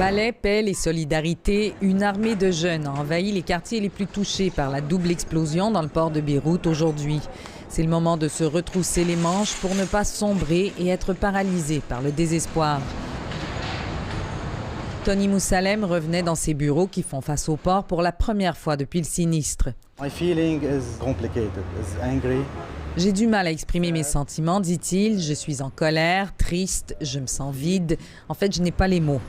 Balai, pelle et solidarité, une armée de jeunes a envahi les quartiers les plus touchés par la double explosion dans le port de Beyrouth aujourd'hui. C'est le moment de se retrousser les manches pour ne pas sombrer et être paralysé par le désespoir. Tony Moussalem revenait dans ses bureaux qui font face au port pour la première fois depuis le sinistre. J'ai du mal à exprimer mes sentiments, dit-il. Je suis en colère, triste, je me sens vide. En fait, je n'ai pas les mots.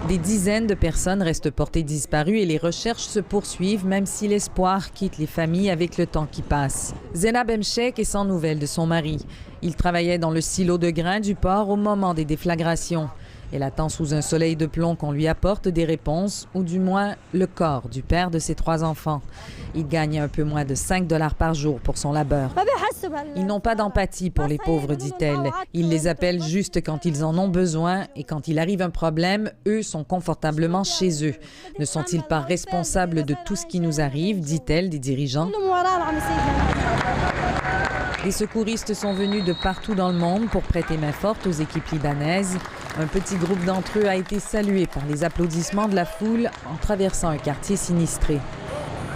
Des dizaines de personnes restent portées disparues et les recherches se poursuivent, même si l'espoir quitte les familles avec le temps qui passe. Zena Bemchek est sans nouvelles de son mari. Il travaillait dans le silo de grains du port au moment des déflagrations. Elle attend sous un soleil de plomb qu'on lui apporte des réponses, ou du moins le corps du père de ses 3 enfants. Il gagne un peu moins de 5 $ par jour pour son labeur. Ils n'ont pas d'empathie pour les pauvres, dit-elle. Ils les appellent juste quand ils en ont besoin et quand il arrive un problème, eux sont confortablement chez eux. Ne sont-ils pas responsables de tout ce qui nous arrive, dit-elle des dirigeants? Les secouristes sont venus de partout dans le monde pour prêter main forte aux équipes libanaises. Un petit groupe d'entre eux a été salué par les applaudissements de la foule en traversant un quartier sinistré.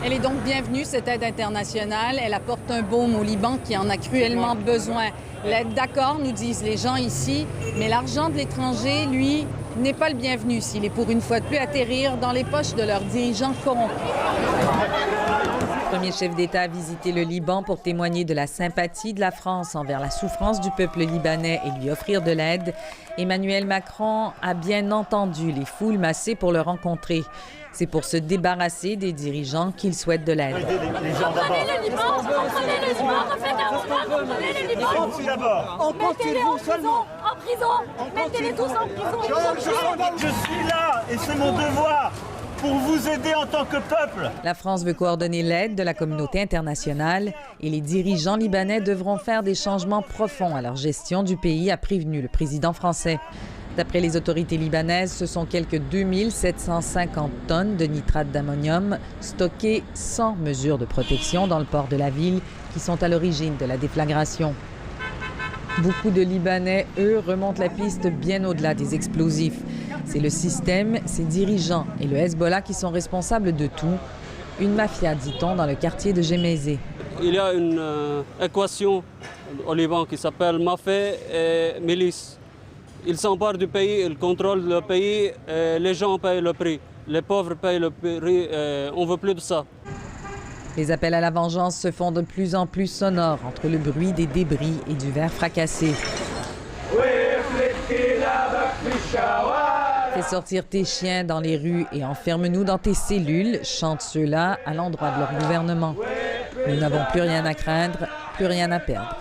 Elle est donc bienvenue, cette aide internationale. Elle apporte un baume au Liban qui en a cruellement besoin. L'aide, d'accord, nous disent les gens ici, mais l'argent de l'étranger, lui, n'est pas le bienvenu s'il est pour une fois de plus atterrir dans les poches de leurs dirigeants corrompus. Le premier chef d'État a visité le Liban pour témoigner de la sympathie de la France envers la souffrance du peuple libanais et lui offrir de l'aide. Emmanuel Macron a bien entendu les foules massées pour le rencontrer. C'est pour se débarrasser des dirigeants qu'il souhaite de l'aide. Mettez-les-vous seulement en prison. Mettez-les tous en prison. Je suis là et c'est mon devoir pour vous aider en tant que peuple. La France veut coordonner l'aide de la communauté internationale et les dirigeants libanais devront faire des changements profonds à leur gestion du pays, a prévenu le président français. D'après les autorités libanaises, ce sont quelques 2750 tonnes de nitrate d'ammonium stockées sans mesure de protection dans le port de la ville qui sont à l'origine de la déflagration. Beaucoup de Libanais, eux, remontent la piste bien au-delà des explosifs. C'est le système, ses dirigeants et le Hezbollah qui sont responsables de tout. Une mafia, dit-on, dans le quartier de Gémézé. Il y a une équation au Liban qui s'appelle mafia et milice. Ils s'emparent du pays, ils contrôlent le pays, et les gens payent le prix. Les pauvres payent le prix, on ne veut plus de ça. Les appels à la vengeance se font de plus en plus sonores entre le bruit des débris et du verre fracassé. Fais sortir tes chiens dans les rues et enferme-nous dans tes cellules, chantent ceux-là à l'endroit de leur gouvernement. Nous n'avons plus rien à craindre, plus rien à perdre.